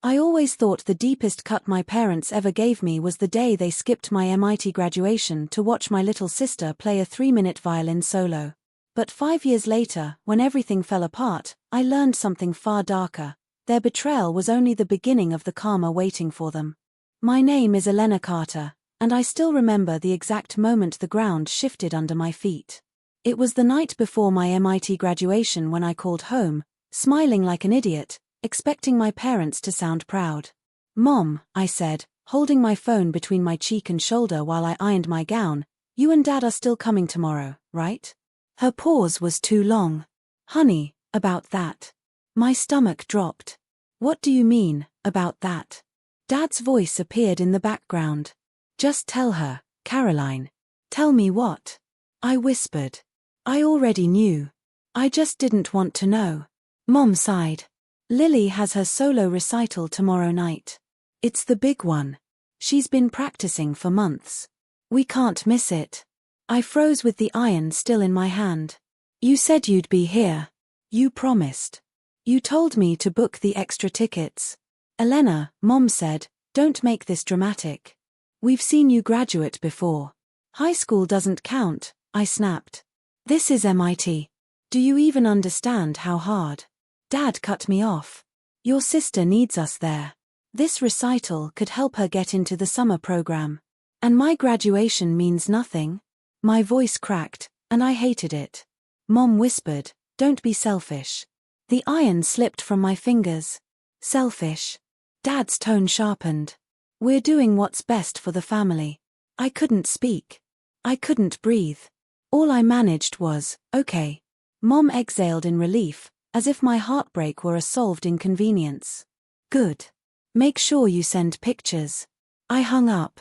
I always thought the deepest cut my parents ever gave me was the day they skipped my MIT graduation to watch my little sister play a 3-minute violin solo. But 5 years later, when everything fell apart, I learned something far darker. Their betrayal was only the beginning of the karma waiting for them. My name is Elena Carter, and I still remember the exact moment the ground shifted under my feet. It was the night before my MIT graduation when I called home, smiling like an idiot, expecting my parents to sound proud. "Mom," I said, holding my phone between my cheek and shoulder while I ironed my gown, "you and Dad are still coming tomorrow, right?" Her pause was too long. "Honey, about that." My stomach dropped. "What do you mean, about that?" Dad's voice appeared in the background. "Just tell her, Caroline." "Tell me what?" I whispered. I already knew. I just didn't want to know. Mom sighed. "Lily has her solo recital tomorrow night. It's the big one. She's been practicing for months. We can't miss it." I froze with the iron still in my hand. "You said you'd be here. You promised. You told me to book the extra tickets." "Elena," Mom said, "don't make this dramatic. We've seen you graduate before. High school doesn't count," I snapped. "This is MIT. Do you even understand how hard?" Dad cut me off. "Your sister needs us there. This recital could help her get into the summer program. And my graduation means nothing." My voice cracked, and I hated it. Mom whispered, "Don't be selfish." The iron slipped from my fingers. "Selfish?" Dad's tone sharpened. "We're doing what's best for the family." I couldn't speak. I couldn't breathe. All I managed was, "Okay." Mom exhaled in relief, as if my heartbreak were a solved inconvenience. "Good. Make sure you send pictures." I hung up.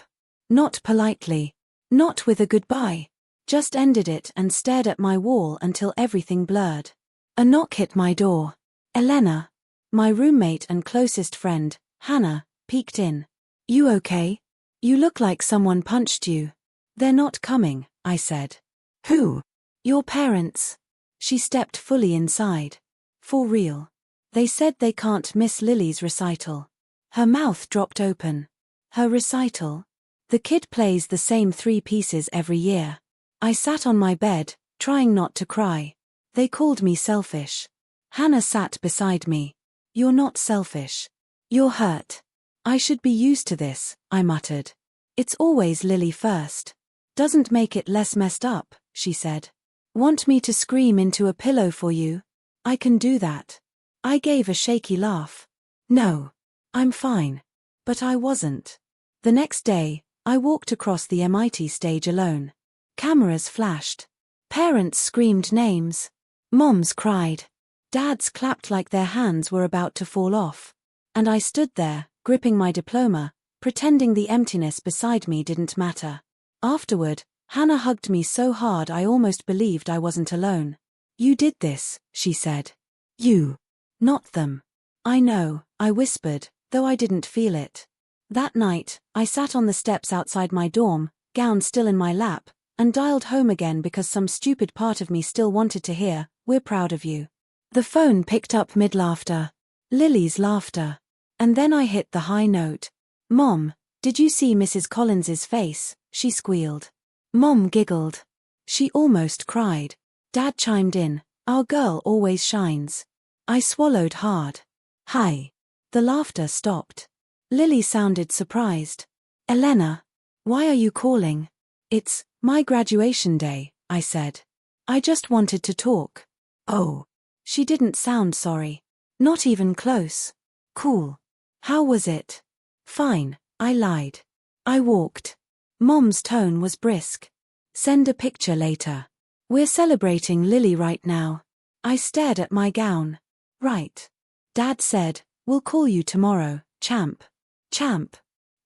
Not politely. Not with a goodbye. Just ended it and stared at my wall until everything blurred. A knock hit my door. Elena. My roommate and closest friend, Hannah, peeked in. "You okay? You look like someone punched you." "They're not coming," I said. "Who?" "Your parents." She stepped fully inside. "For real. They said they can't miss Lily's recital." Her mouth dropped open. "Her recital?" "The kid plays the same 3 pieces every year." I sat on my bed, trying not to cry. They called me selfish. Hannah sat beside me. "You're not selfish. You're hurt." "I should be used to this," I muttered. "It's always Lily first." "Doesn't make it less messed up," she said. "Want me to scream into a pillow for you?" "I can do that." I gave a shaky laugh. "No. I'm fine." But I wasn't. The next day, I walked across the MIT stage alone. Cameras flashed. Parents screamed names. Moms cried. Dads clapped like their hands were about to fall off. And I stood there, gripping my diploma, pretending the emptiness beside me didn't matter. Afterward, Hannah hugged me so hard I almost believed I wasn't alone. "You did this," she said. "You. Not them." "I know," I whispered, though I didn't feel it. That night, I sat on the steps outside my dorm, gown still in my lap, and dialed home again because some stupid part of me still wanted to hear, "We're proud of you." The phone picked up mid-laughter. Lily's laughter. And then I hit the high note. "Mom, did you see Mrs. Collins's face?" she squealed. Mom giggled. She almost cried. Dad chimed in, "Our girl always shines." I swallowed hard. "Hi." The laughter stopped. Lily sounded surprised. "Elena, why are you calling?" "It's my graduation day," I said. "I just wanted to talk." "Oh." She didn't sound sorry. Not even close. "Cool. How was it?" "Fine," I lied. I walked. Mom's tone was brisk. "Send a picture later. We're celebrating Lily right now." I stared at my gown. "Right." Dad said, "We'll call you tomorrow, champ." Champ.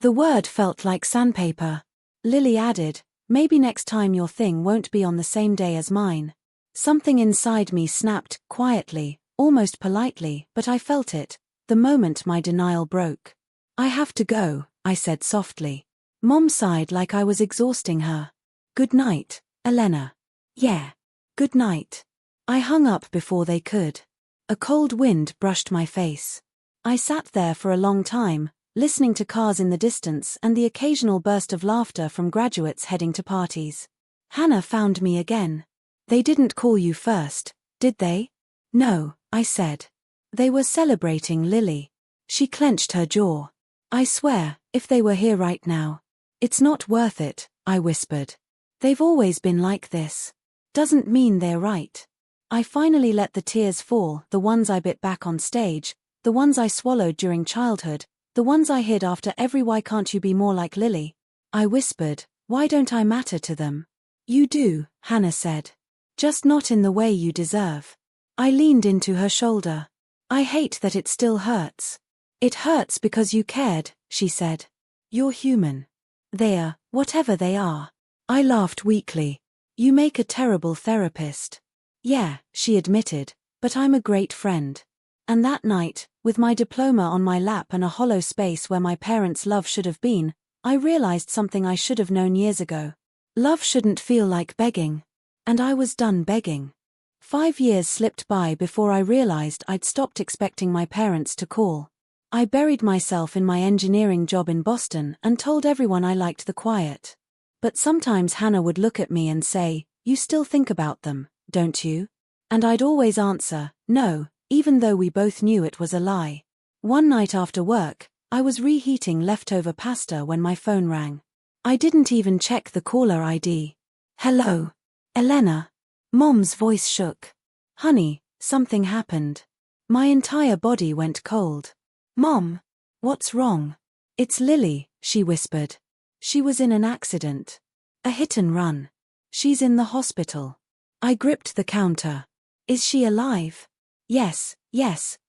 The word felt like sandpaper. Lily added, "Maybe next time your thing won't be on the same day as mine." Something inside me snapped, quietly, almost politely, but I felt it, the moment my denial broke. "I have to go," I said softly. Mom sighed like I was exhausting her. "Good night, Elena." "Yeah. Good night." I hung up before they could. A cold wind brushed my face. I sat there for a long time, listening to cars in the distance and the occasional burst of laughter from graduates heading to parties. Hannah found me again. They didn't call you first, did they? No, I said. They were celebrating Lily. She clenched her jaw. I swear, if they were here right now. It's not worth it, I whispered. They've always been like this. Doesn't mean they're right. I finally let the tears fall, the ones I bit back on stage, the ones I swallowed during childhood, the ones I hid after every "Why can't you be more like Lily?" I whispered, "Why don't I matter to them?" "You do," Hannah said. "Just not in the way you deserve." I leaned into her shoulder. "I hate that it still hurts." "It hurts because you cared," she said. "You're human. They are, whatever they are." I laughed weakly. "You make a terrible therapist." "Yeah," she admitted, "but I'm a great friend." And that night, with my diploma on my lap and a hollow space where my parents' love should have been, I realized something I should have known years ago. Love shouldn't feel like begging. And I was done begging. 5 years slipped by before I realized I'd stopped expecting my parents to call. I buried myself in my engineering job in Boston and told everyone I liked the quiet. But sometimes Hannah would look at me and say, "You still think about them, don't you?" And I'd always answer, "No," even though we both knew it was a lie. One night after work, I was reheating leftover pasta when my phone rang. I didn't even check the caller ID. "Hello? Elena?" Mom's voice shook. "Honey, something happened." My entire body went cold. "Mom, what's wrong?" "It's Lily," she whispered. "She was in an accident. A hit and run. She's in the hospital." I gripped the counter. "Is she alive?" Yes,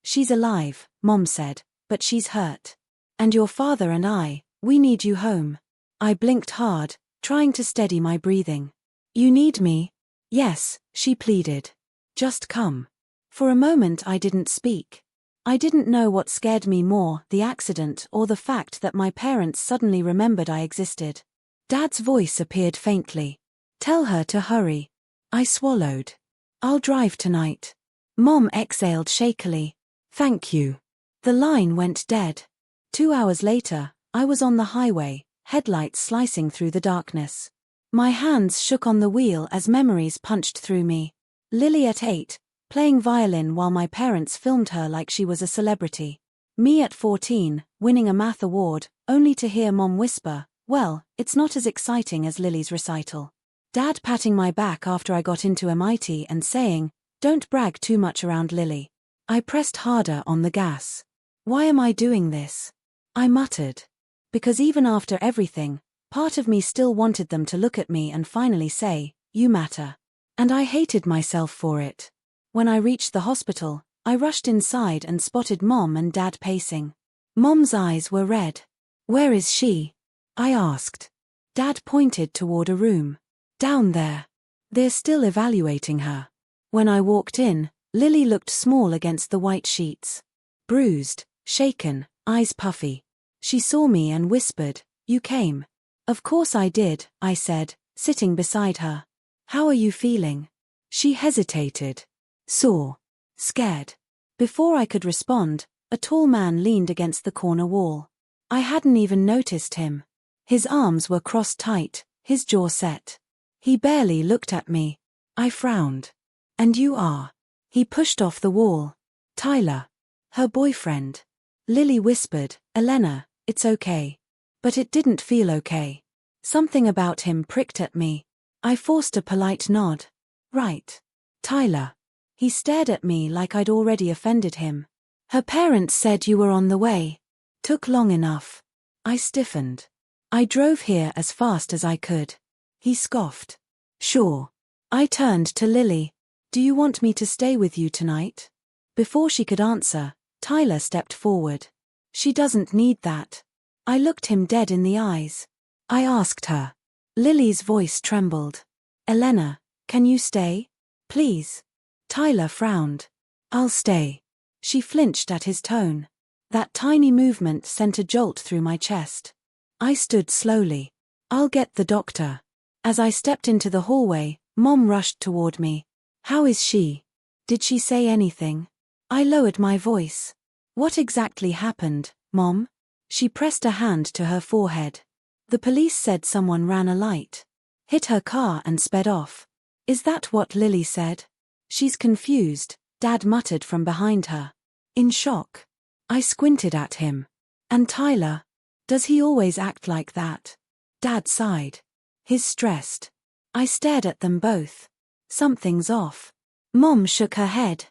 she's alive," Mom said, "but she's hurt. And your father and we need you home." I blinked hard, trying to steady my breathing. "You need me?" "Yes," she pleaded. "Just come." For a moment I didn't speak. I didn't know what scared me more, the accident or the fact that my parents suddenly remembered I existed. Dad's voice appeared faintly. "Tell her to hurry." I swallowed. "I'll drive tonight." Mom exhaled shakily. "Thank you." The line went dead. 2 hours later, I was on the highway, headlights slicing through the darkness. My hands shook on the wheel as memories punched through me. Lily at 8, playing violin while my parents filmed her like she was a celebrity. Me at 14, winning a math award, only to hear Mom whisper, "Well, it's not as exciting as Lily's recital." Dad patting my back after I got into MIT and saying, "Don't brag too much around Lily." I pressed harder on the gas. "Why am I doing this?" I muttered. Because even after everything, part of me still wanted them to look at me and finally say, "You matter." And I hated myself for it. When I reached the hospital, I rushed inside and spotted Mom and Dad pacing. Mom's eyes were red. "Where is she?" I asked. Dad pointed toward a room. "Down there. They're still evaluating her." When I walked in, Lily looked small against the white sheets. Bruised, shaken, eyes puffy. She saw me and whispered, "You came." "Of course I did," I said, sitting beside her. "How are you feeling?" She hesitated. Sore. Scared. Before I could respond, a tall man leaned against the corner wall. I hadn't even noticed him. His arms were crossed tight, his jaw set. He barely looked at me. I frowned. "And you are?" He pushed off the wall. "Tyler. Her boyfriend." Lily whispered, "Elena, it's okay." But it didn't feel okay. Something about him pricked at me. I forced a polite nod. "Right. Tyler." He stared at me like I'd already offended him. "Her parents said you were on the way. Took long enough." I stiffened. "I drove here as fast as I could." He scoffed. "Sure." I turned to Lily. "Do you want me to stay with you tonight?" Before she could answer, Tyler stepped forward. "She doesn't need that." I looked him dead in the eyes. I asked her. Lily's voice trembled. "Elena, can you stay? Please." Tyler frowned. "I'll stay." She flinched at his tone. That tiny movement sent a jolt through my chest. I stood slowly. "I'll get the doctor." As I stepped into the hallway, Mom rushed toward me. "How is she? Did she say anything?" I lowered my voice. What exactly happened, Mom? She pressed a hand to her forehead. The police said someone ran a light, hit her car and sped off. Is that what Lily said? She's confused, Dad muttered from behind her. In shock. I squinted at him. And Tyler? Does he always act like that? Dad sighed. He's stressed. I stared at them both. Something's off. Mom shook her head.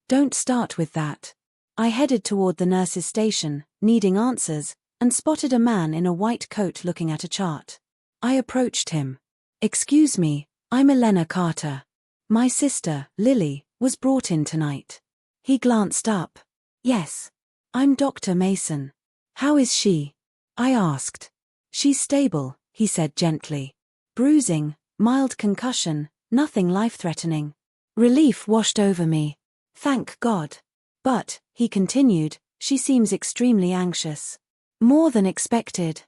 Don't start with that. I headed toward the nurse's station, needing answers, and spotted a man in a white coat looking at a chart. I approached him. Excuse me, I'm Elena Carter. My sister, Lily, was brought in tonight. He glanced up. Yes. I'm Dr. Mason. How is she? I asked. She's stable, he said gently. Bruising, mild concussion, nothing life-threatening. Relief washed over me. Thank God. But, he continued, she seems extremely anxious. More than expected.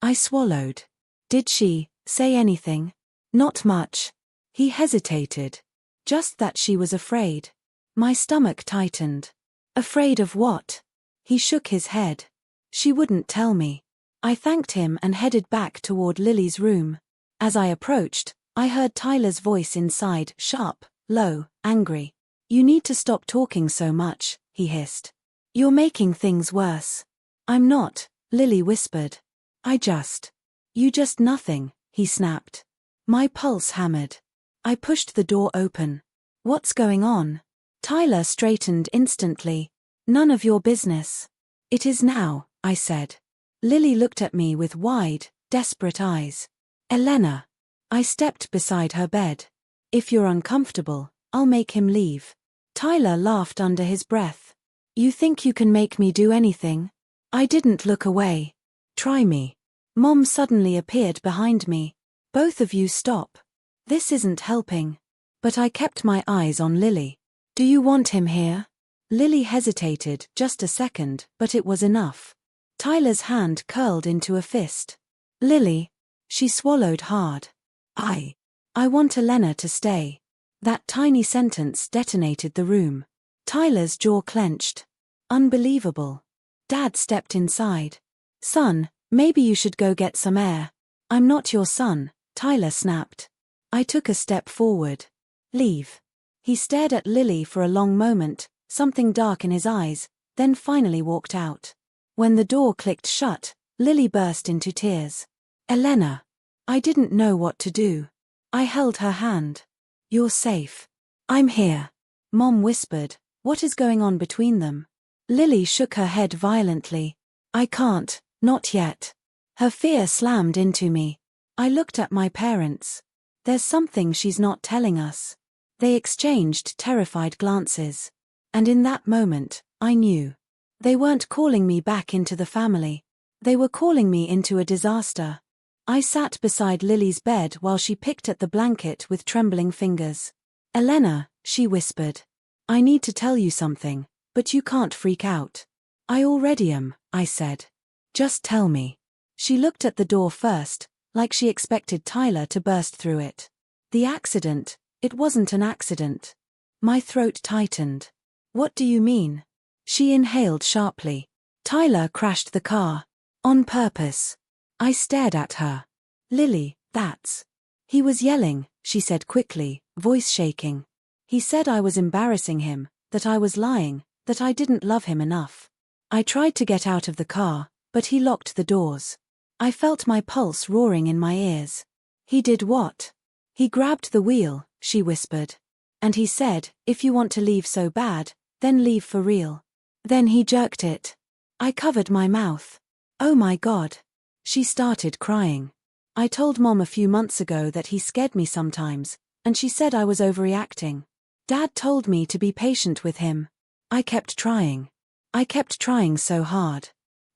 I swallowed. Did she say anything? Not much. He hesitated. Just that she was afraid. My stomach tightened. Afraid of what? He shook his head. She wouldn't tell me. I thanked him and headed back toward Lily's room. As I approached, I heard Tyler's voice inside, sharp, low, angry. You need to stop talking so much, he hissed. You're making things worse. I'm not, Lily whispered. You just nothing, he snapped. My pulse hammered. I pushed the door open. What's going on? Tyler straightened instantly. None of your business. It is now, I said. Lily looked at me with wide, desperate eyes. Elena. I stepped beside her bed. If you're uncomfortable, I'll make him leave. Tyler laughed under his breath. You think you can make me do anything? I didn't look away. Try me. Mom suddenly appeared behind me. Both of you stop. This isn't helping. But I kept my eyes on Lily. Do you want him here? Lily hesitated just a second, but it was enough. Tyler's hand curled into a fist. Lily. She swallowed hard. I want Elena to stay. That tiny sentence detonated the room. Tyler's jaw clenched. Unbelievable. Dad stepped inside. Son, maybe you should go get some air. I'm not your son, Tyler snapped. I took a step forward. Leave. He stared at Lily for a long moment, something dark in his eyes, then finally walked out. When the door clicked shut, Lily burst into tears. Elena. I didn't know what to do. I held her hand. You're safe. I'm here. Mom whispered. What is going on between them? Lily shook her head violently. I can't, not yet. Her fear slammed into me. I looked at my parents. There's something she's not telling us. They exchanged terrified glances. And in that moment, I knew. They weren't calling me back into the family. They were calling me into a disaster. I sat beside Lily's bed while she picked at the blanket with trembling fingers. Elena, she whispered. I need to tell you something, but you can't freak out. I already am, I said. Just tell me. She looked at the door first, like she expected Tyler to burst through it. The accident, it wasn't an accident. My throat tightened. What do you mean? She inhaled sharply. Tyler crashed the car. On purpose. I stared at her. Lily, that's. He was yelling, she said quickly, voice shaking. He said I was embarrassing him, that I was lying, that I didn't love him enough. I tried to get out of the car, but he locked the doors. I felt my pulse roaring in my ears. He did what? He grabbed the wheel, she whispered. And he said, if you want to leave so bad, then leave for real. Then he jerked it. I covered my mouth. Oh my God. She started crying. I told Mom a few months ago that he scared me sometimes, and she said I was overreacting. Dad told me to be patient with him. I kept trying. I kept trying so hard.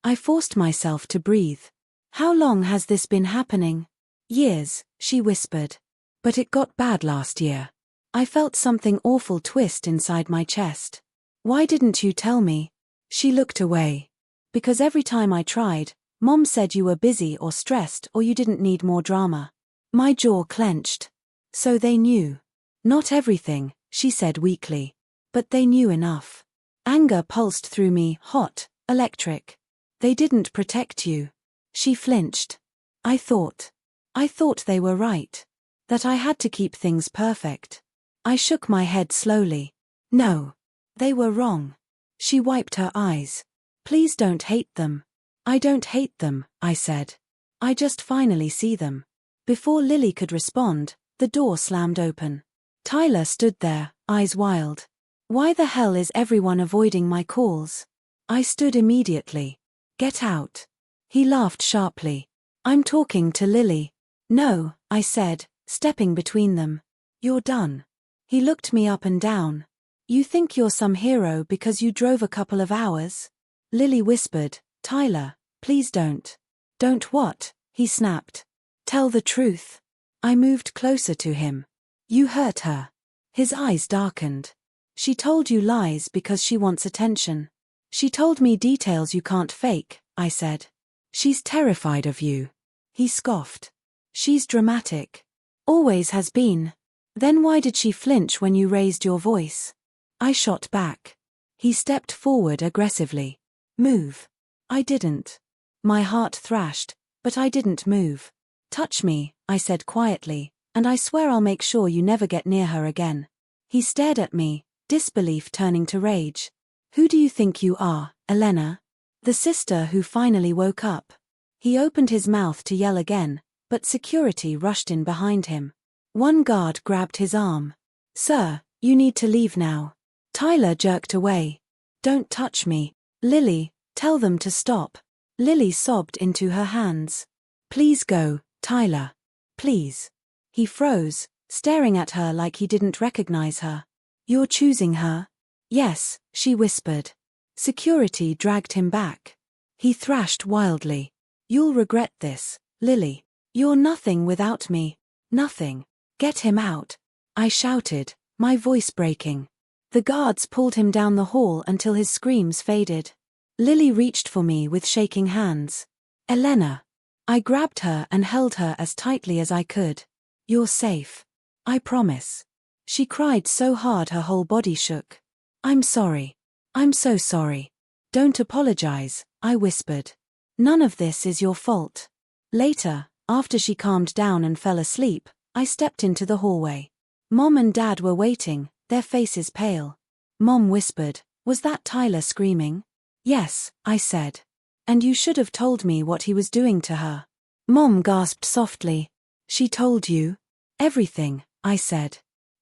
I forced myself to breathe. How long has this been happening? Years, she whispered. But it got bad last year. I felt something awful twist inside my chest. Why didn't you tell me? She looked away. Because every time I tried, Mom said you were busy or stressed or you didn't need more drama. My jaw clenched. So they knew. Not everything, she said weakly. But they knew enough. Anger pulsed through me, hot, electric. They didn't protect you. She flinched. I thought they were right. That I had to keep things perfect. I shook my head slowly. No. They were wrong. She wiped her eyes. Please don't hate them. I don't hate them, I said. I just finally see them. Before Lily could respond, the door slammed open. Tyler stood there, eyes wild. Why the hell is everyone avoiding my calls? I stood immediately. Get out. He laughed sharply. I'm talking to Lily. No, I said, stepping between them. You're done. He looked me up and down. You think you're some hero because you drove a couple of hours? Lily whispered, Tyler, please don't. Don't what? He snapped. Tell the truth. I moved closer to him. You hurt her. His eyes darkened. She told you lies because she wants attention. She told me details you can't fake, I said. She's terrified of you. He scoffed. She's dramatic. Always has been. Then why did she flinch when you raised your voice? I shot back. He stepped forward aggressively. Move. I didn't. My heart thrashed, but I didn't move. Touch me, I said quietly, and I swear I'll make sure you never get near her again. He stared at me, disbelief turning to rage. Who do you think you are, Elena? The sister who finally woke up. He opened his mouth to yell again, but security rushed in behind him. One guard grabbed his arm. Sir, you need to leave now. Tyler jerked away. Don't touch me. Lily, tell them to stop. Lily sobbed into her hands. Please go, Tyler. Please. He froze, staring at her like he didn't recognize her. You're choosing her? Yes, she whispered. Security dragged him back. He thrashed wildly. You'll regret this, Lily. You're nothing without me. Nothing. Get him out. I shouted, my voice breaking. The guards pulled him down the hall until his screams faded. Lily reached for me with shaking hands. Elena. I grabbed her and held her as tightly as I could. You're safe. I promise. She cried so hard her whole body shook. I'm sorry. I'm so sorry. Don't apologize, I whispered. None of this is your fault. Later, after she calmed down and fell asleep, I stepped into the hallway. Mom and Dad were waiting, their faces pale. Mom whispered, was that Tyler screaming? Yes, I said. And you should have told me what he was doing to her. Mom gasped softly. She told you? Everything, I said.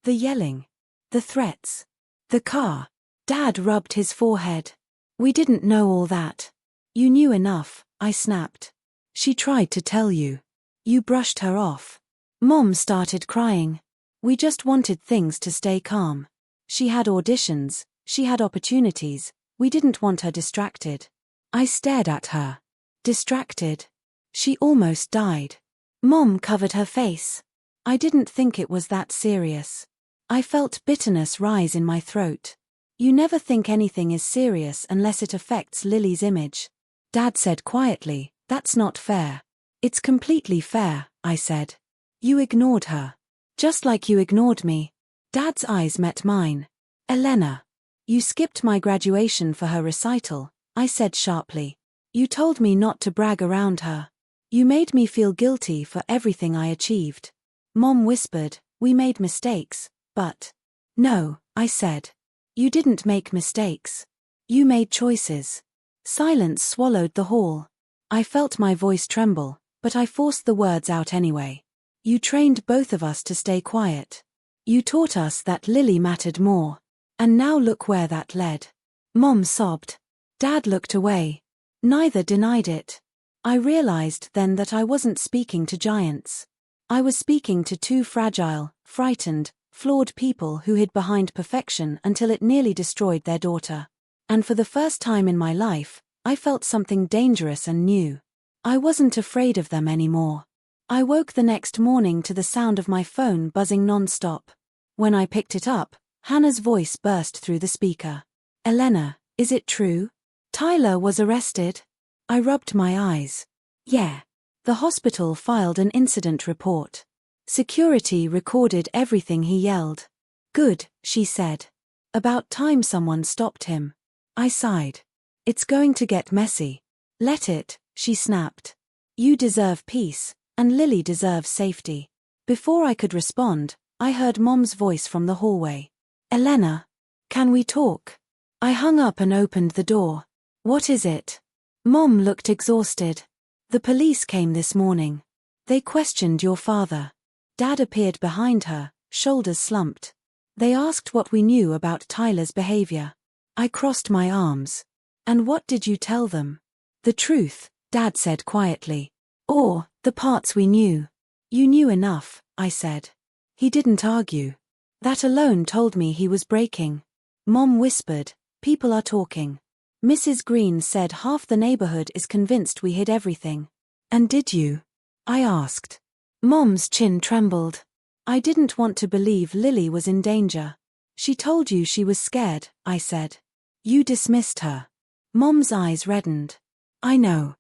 The yelling. The threats. The car. Dad rubbed his forehead. We didn't know all that. You knew enough, I snapped. She tried to tell you. You brushed her off. Mom started crying. We just wanted things to stay calm. She had auditions, she had opportunities, we didn't want her distracted. I stared at her. Distracted. She almost died. Mom covered her face. I didn't think it was that serious. I felt bitterness rise in my throat. You never think anything is serious unless it affects Lily's image. Dad said quietly, that's not fair. It's completely fair, I said. You ignored her. Just like you ignored me. Dad's eyes met mine. Elena. You skipped my graduation for her recital, I said sharply. You told me not to brag around her. You made me feel guilty for everything I achieved. Mom whispered, we made mistakes, but... No, I said. You didn't make mistakes. You made choices. Silence swallowed the hall. I felt my voice tremble, but I forced the words out anyway. You trained both of us to stay quiet. You taught us that Lily mattered more. And now look where that led. Mom sobbed. Dad looked away. Neither denied it. I realized then that I wasn't speaking to giants. I was speaking to two fragile, frightened, flawed people who hid behind perfection until it nearly destroyed their daughter. And for the first time in my life, I felt something dangerous and new. I wasn't afraid of them anymore. I woke the next morning to the sound of my phone buzzing non-stop. When I picked it up, Hannah's voice burst through the speaker. Elena, is it true? Tyler was arrested? I rubbed my eyes. Yeah. The hospital filed an incident report. Security recorded everything he yelled. Good, she said. About time someone stopped him. I sighed. It's going to get messy. Let it, she snapped. You deserve peace, and Lily deserves safety. Before I could respond, I heard Mom's voice from the hallway. Elena, can we talk? I hung up and opened the door. What is it? Mom looked exhausted. The police came this morning. They questioned your father. Dad appeared behind her, shoulders slumped. They asked what we knew about Tyler's behavior. I crossed my arms. And what did you tell them? The truth, Dad said quietly. Or, the parts we knew. You knew enough, I said. He didn't argue. That alone told me he was breaking. Mom whispered, people are talking. Mrs. Green said half the neighborhood is convinced we hid everything. And did you? I asked. Mom's chin trembled. I didn't want to believe Lily was in danger. She told you she was scared, I said. You dismissed her. Mom's eyes reddened. I know.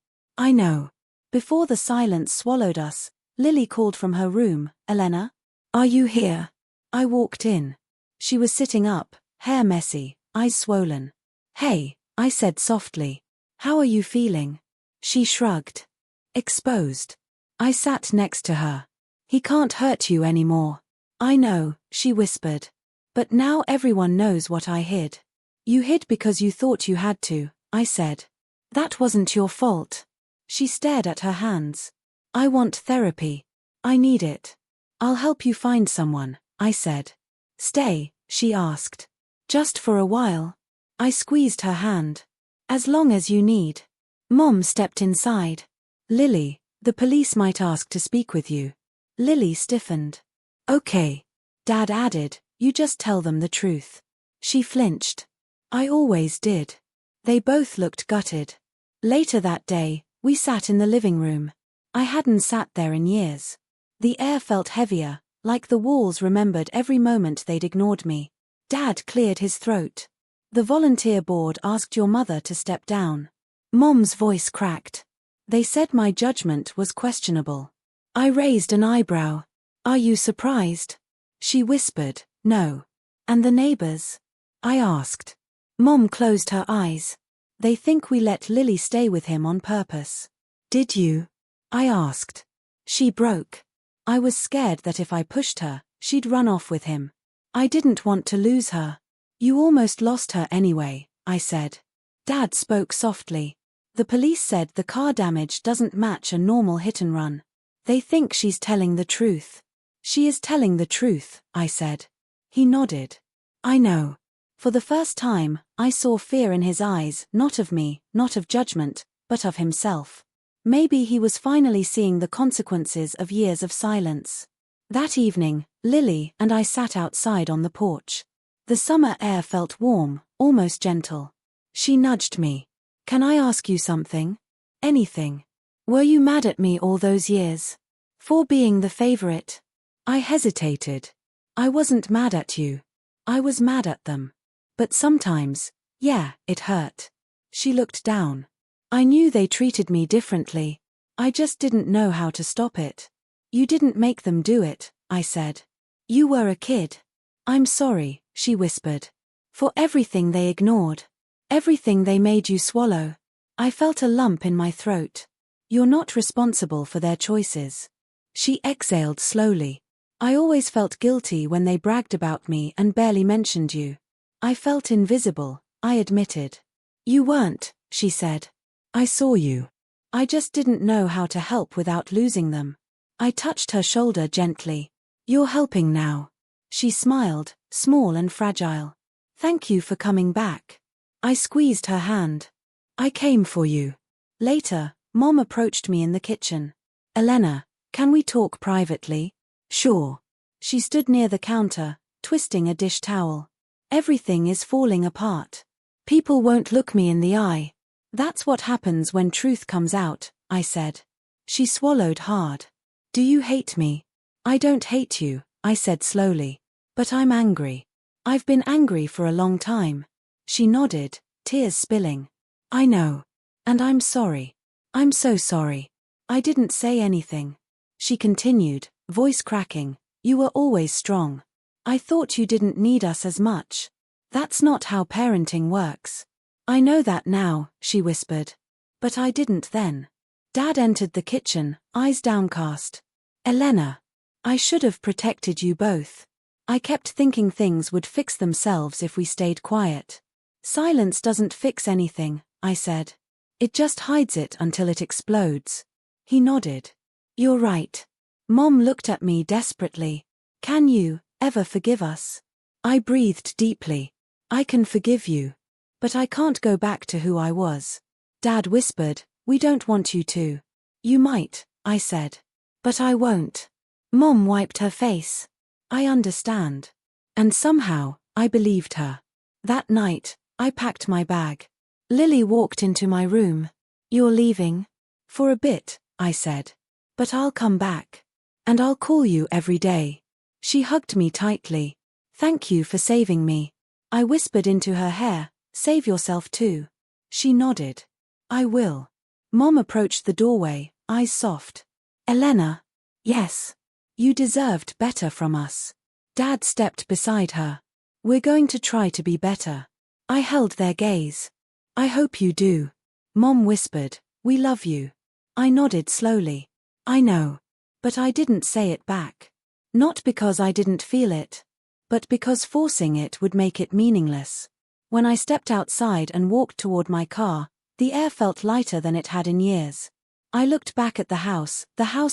Before the silence swallowed us, Lily called from her room, Elena? Are you here? I walked in. She was sitting up, hair messy, eyes swollen. Hey, I said softly. How are you feeling? She shrugged. Exposed. I sat next to her. He can't hurt you anymore. I know, she whispered. But now everyone knows what I hid. You hid because you thought you had to, I said. That wasn't your fault. She stared at her hands. I want therapy. I need it. I'll help you find someone, I said. Stay, she asked. Just for a while. I squeezed her hand. As long as you need. Mom stepped inside. Lily, the police might ask to speak with you. Lily stiffened. Okay. Dad added, you just tell them the truth. She flinched. I always did. They both looked gutted. Later that day, we sat in the living room. I hadn't sat there in years. The air felt heavier, like the walls remembered every moment they'd ignored me. Dad cleared his throat. The volunteer board asked your mother to step down. Mom's voice cracked. They said my judgment was questionable. I raised an eyebrow. Are you surprised? She whispered, no. And the neighbors? I asked. Mom closed her eyes. They think we let Lily stay with him on purpose. Did you? I asked. She broke. I was scared that if I pushed her, she'd run off with him. I didn't want to lose her. You almost lost her anyway, I said. Dad spoke softly. The police said the car damage doesn't match a normal hit and run. They think she's telling the truth. She is telling the truth, I said. He nodded. I know. For the first time, I saw fear in his eyes, not of me, not of judgment, but of himself. Maybe he was finally seeing the consequences of years of silence. That evening, Lily and I sat outside on the porch. The summer air felt warm, almost gentle. She nudged me. Can I ask you something? Anything. Were you mad at me all those years? For being the favorite? I hesitated. I wasn't mad at you. I was mad at them. But sometimes, yeah, it hurt. She looked down. I knew they treated me differently. I just didn't know how to stop it. You didn't make them do it, I said. You were a kid. I'm sorry, she whispered. For everything they ignored. Everything they made you swallow. I felt a lump in my throat. You're not responsible for their choices. She exhaled slowly. I always felt guilty when they bragged about me and barely mentioned you. I felt invisible, I admitted. You weren't, she said. I saw you. I just didn't know how to help without losing them. I touched her shoulder gently. You're helping now. She smiled, small and fragile. Thank you for coming back. I squeezed her hand. I came for you. Later, Mom approached me in the kitchen. Elena, can we talk privately? Sure. She stood near the counter, twisting a dish towel. Everything is falling apart. People won't look me in the eye. That's what happens when truth comes out, I said. She swallowed hard. Do you hate me? I don't hate you, I said slowly. But I'm angry. I've been angry for a long time. She nodded, tears spilling. I know. And I'm sorry. I'm so sorry. I didn't say anything. She continued, voice cracking. You were always strong. I thought you didn't need us as much. That's not how parenting works. I know that now, she whispered. But I didn't then. Dad entered the kitchen, eyes downcast. Elena. I should have protected you both. I kept thinking things would fix themselves if we stayed quiet. Silence doesn't fix anything, I said. It just hides it until it explodes. He nodded. You're right. Mom looked at me desperately. Can you ever forgive us? I breathed deeply. I can forgive you. But I can't go back to who I was. Dad whispered, we don't want you to. You might, I said. But I won't. Mom wiped her face. I understand. And somehow, I believed her. That night, I packed my bag. Lily walked into my room. You're leaving? For a bit, I said. But I'll come back. And I'll call you every day. She hugged me tightly. Thank you for saving me. I whispered into her hair, save yourself too. She nodded. I will. Mom approached the doorway, eyes soft. Elena. Yes. You deserved better from us. Dad stepped beside her. We're going to try to be better. I held their gaze. I hope you do. Mom whispered, we love you. I nodded slowly. I know. But I didn't say it back. Not because I didn't feel it. But because forcing it would make it meaningless. When I stepped outside and walked toward my car, the air felt lighter than it had in years. I looked back at the house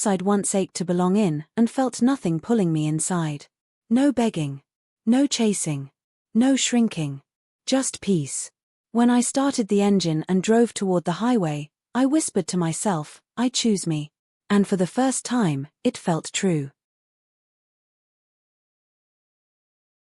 I'd once ached to belong in, and felt nothing pulling me inside. No begging. No chasing. No shrinking. Just peace. When I started the engine and drove toward the highway, I whispered to myself, I choose me. And for the first time, it felt true.